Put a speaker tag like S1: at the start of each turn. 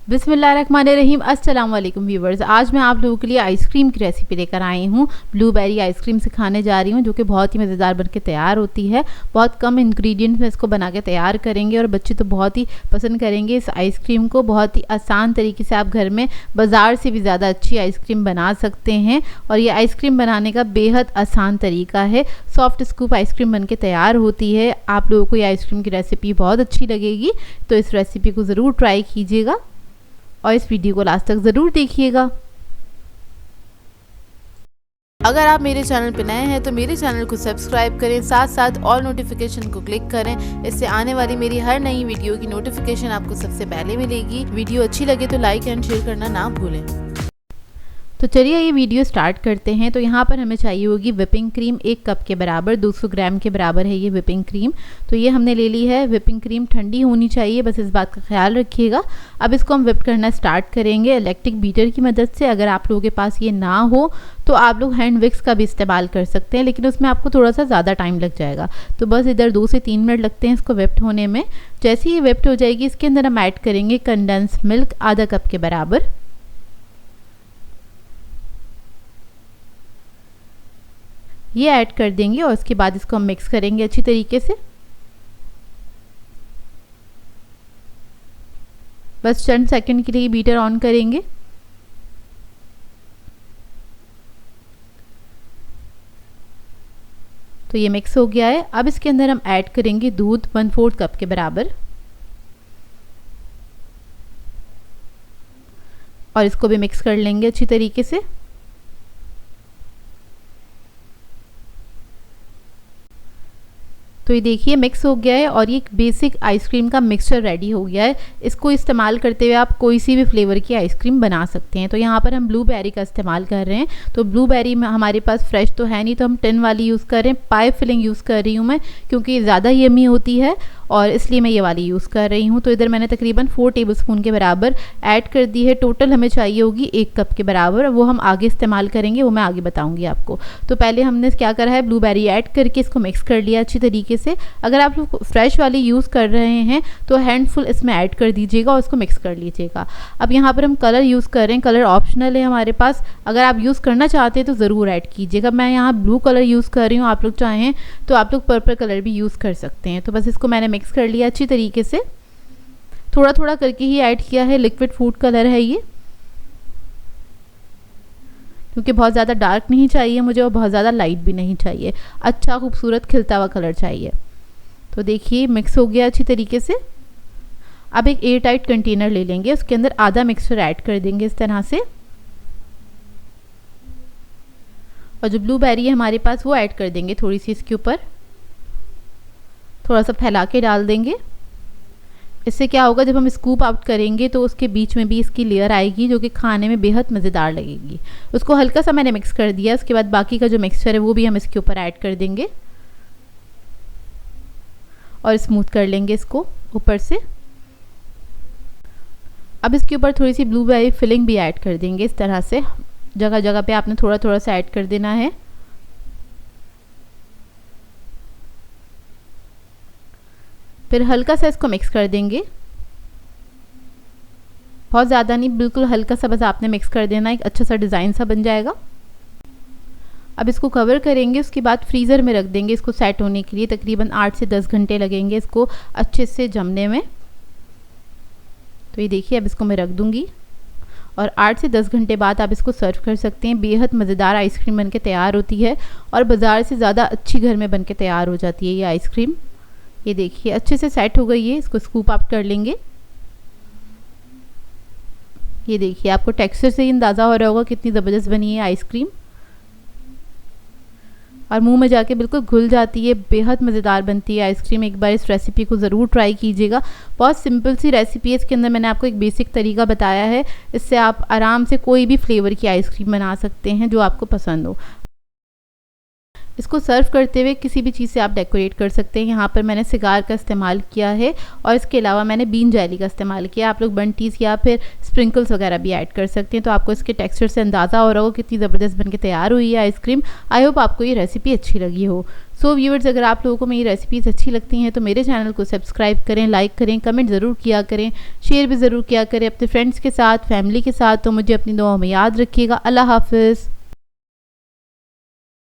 S1: बिस्मिल्लाहिर्रहमानिर्रहीम। अस्सलाम वालेकुम व्यूवर्स। आज मैं आप लोगों के लिए आइसक्रीम की रेसिपी लेकर आई हूँ। ब्लूबेरी आइसक्रीम सिखाने जा रही हूँ जो कि बहुत ही मज़ेदार बनके तैयार होती है। बहुत कम इंग्रेडिएंट्स में इसको बना के तैयार करेंगे और बच्चे तो बहुत ही पसंद करेंगे इस आइसक्रीम को। बहुत ही आसान तरीके से आप घर में बाज़ार से भी ज़्यादा अच्छी आइसक्रीम बना सकते हैं और ये आइसक्रीम बनाने का बेहद आसान तरीका है। सॉफ्ट स्कूप आइसक्रीम बनके तैयार होती है। आप लोगों को ये आइसक्रीम की रेसिपी बहुत अच्छी लगेगी, तो इस रेसिपी को ज़रूर ट्राई कीजिएगा और इस वीडियो को लास्ट तक ज़रूर देखिएगा। अगर आप मेरे चैनल पर नए हैं तो मेरे चैनल को सब्सक्राइब करें, साथ साथ ऑल नोटिफिकेशन को क्लिक करें। इससे आने वाली मेरी हर नई वीडियो की नोटिफिकेशन आपको सबसे पहले मिलेगी। वीडियो अच्छी लगे तो लाइक एंड शेयर करना ना भूलें। तो चलिए ये वीडियो स्टार्ट करते हैं। तो यहाँ पर हमें चाहिए होगी विपिंग क्रीम 1 कप के बराबर, 200 ग्राम के बराबर है ये विपिंग क्रीम। तो ये हमने ले ली है। विपिंग क्रीम ठंडी होनी चाहिए, बस इस बात का ख्याल रखिएगा। अब इसको हम विप करना स्टार्ट करेंगे इलेक्ट्रिक बीटर की मदद से। अगर आप लोगों के पास ये ना हो तो आप लोग हैंड विक्स का भी इस्तेमाल कर सकते हैं, लेकिन उसमें आपको थोड़ा सा ज़्यादा टाइम लग जाएगा। तो बस इधर 2 से 3 मिनट लगते हैं इसको विप्ट होने में। जैसे ही विप्ट हो जाएगी इसके अंदर हम ऐड करेंगे कंडेंस मिल्क आधा कप के बराबर। ये ऐड कर देंगे और उसके बाद इसको हम मिक्स करेंगे अच्छी तरीके से। बस चंद सेकंड के लिए बीटर ऑन करेंगे। तो ये मिक्स हो गया है। अब इसके अंदर हम ऐड करेंगे दूध 1/4 कप के बराबर और इसको भी मिक्स कर लेंगे अच्छी तरीके से। तो ये देखिए मिक्स हो गया है और ये एक बेसिक आइसक्रीम का मिक्सचर रेडी हो गया है। इसको इस्तेमाल करते हुए आप कोई सी भी फ्लेवर की आइसक्रीम बना सकते हैं। तो यहाँ पर हम ब्लूबेरी का इस्तेमाल कर रहे हैं। तो ब्लूबेरी में हमारे पास फ्रेश तो है नहीं, तो हम टिन वाली यूज़ कर रहे हैं। पाई फिलिंग यूज़ कर रही हूँ मैं, क्योंकि ये ज़्यादा यम्मी होती है और इसलिए मैं ये वाली यूज़ कर रही हूँ। तो इधर मैंने तकरीबन 4 टेबलस्पून के बराबर ऐड कर दी है। टोटल हमें चाहिए होगी 1 कप के बराबर, वो हम आगे इस्तेमाल करेंगे, वो मैं आगे बताऊँगी आपको। तो पहले हमने क्या करा है, ब्लूबेरी ऐड करके इसको मिक्स कर लिया अच्छी तरीके से। अगर आप लोग फ्रेश वाली यूज़ कर रहे हैं तो हैंडफुल इसमें ऐड कर दीजिएगा और उसको मिक्स कर लीजिएगा। अब यहाँ पर हम कलर यूज़ कर रहे हैं। कलर ऑप्शनल है हमारे पास, अगर आप यूज़ करना चाहते हैं तो ज़रूर ऐड कीजिएगा। मैं यहाँ ब्लू कलर यूज़ कर रही हूँ, आप लोग चाहें तो आप लोग पर्पल कलर भी यूज़ कर सकते हैं। तो बस इसको मैंने मिक्स कर लिया अच्छी तरीके से। थोड़ा थोड़ा करके ही ऐड किया है। लिक्विड फूड कलर है ये, क्योंकि बहुत ज़्यादा डार्क नहीं चाहिए मुझे और बहुत ज़्यादा लाइट भी नहीं चाहिए। अच्छा खूबसूरत खिलता हुआ कलर चाहिए। तो देखिए मिक्स हो गया अच्छी तरीके से। अब एक एयर टाइट कंटेनर ले लेंगे, उसके अंदर आधा मिक्सचर ऐड कर देंगे इस तरह से और जो ब्लूबेरी है हमारे पास वो ऐड कर देंगे थोड़ी सी इसके ऊपर। थोड़ा सा फैला के डाल देंगे। इससे क्या होगा, जब हम स्कूप आउट करेंगे तो उसके बीच में भी इसकी लेयर आएगी जो कि खाने में बेहद मज़ेदार लगेगी। उसको हल्का सा मैंने मिक्स कर दिया। उसके बाद बाकी का जो मिक्सचर है वो भी हम इसके ऊपर ऐड कर देंगे और स्मूथ कर लेंगे इसको ऊपर से। अब इसके ऊपर थोड़ी सी ब्लूबेरी फिलिंग भी ऐड कर देंगे इस तरह से। जगह जगह पे आपने थोड़ा थोड़ा सा ऐड कर देना है। फिर हल्का सा इसको मिक्स कर देंगे, बहुत ज़्यादा नहीं, बिल्कुल हल्का सा बस आपने मिक्स कर देना। एक अच्छा सा डिज़ाइन सा बन जाएगा। अब इसको कवर करेंगे, उसके बाद फ्रीज़र में रख देंगे इसको सेट होने के लिए। तकरीबन 8 से 10 घंटे लगेंगे इसको अच्छे से जमने में। तो ये देखिए अब इसको मैं रख दूँगी और 8 से 10 घंटे बाद आप इसको सर्व कर सकते हैं। बेहद मज़ेदार आइसक्रीम बनके तैयार होती है और बाज़ार से ज़्यादा अच्छी घर में बनके तैयार हो जाती है ये आइसक्रीम। ये देखिए अच्छे से सेट हो गई है। इसको स्कूप आउट कर लेंगे। ये देखिए आपको टेक्सचर से ही अंदाज़ा हो रहा होगा कितनी ज़बरदस्त बनी है आइसक्रीम और मुंह में जाके बिल्कुल घुल जाती है। बेहद मज़ेदार बनती है आइसक्रीम। एक बार इस रेसिपी को ज़रूर ट्राई कीजिएगा। बहुत सिंपल सी रेसिपी है। इसके अंदर मैंने आपको एक बेसिक तरीका बताया है। इससे आप आराम से कोई भी फ्लेवर की आइसक्रीम बना सकते हैं जो आपको पसंद हो। इसको सर्व करते हुए किसी भी चीज़ से आप डेकोरेट कर सकते हैं। यहाँ पर मैंने सिगार का इस्तेमाल किया है और इसके अलावा मैंने बीन जेली का इस्तेमाल किया। आप लोग बंटीज़ या फिर स्प्रिंकल्स वगैरह भी ऐड कर सकते हैं। तो आपको इसके टेक्सचर से अंदाज़ा हो रहा हो कितनी ज़बरदस्त बनके तैयार हुई है आइसक्रीम। आई होप आपको ये रेसिपी अच्छी लगी हो। सो व्यूअर्स, अगर आप लोगों को मेरी रेसिपीज़ अच्छी लगती हैं तो मेरे चैनल को सब्सक्राइब करें, लाइक करें, कमेंट ज़रूर किया करें, शेयर भी ज़रूर किया करें अपने फ्रेंड्स के साथ, फैमिली के साथ। तो मुझे अपनी दुआओं में याद रखिएगा। अल्लाह हाफ़िज़।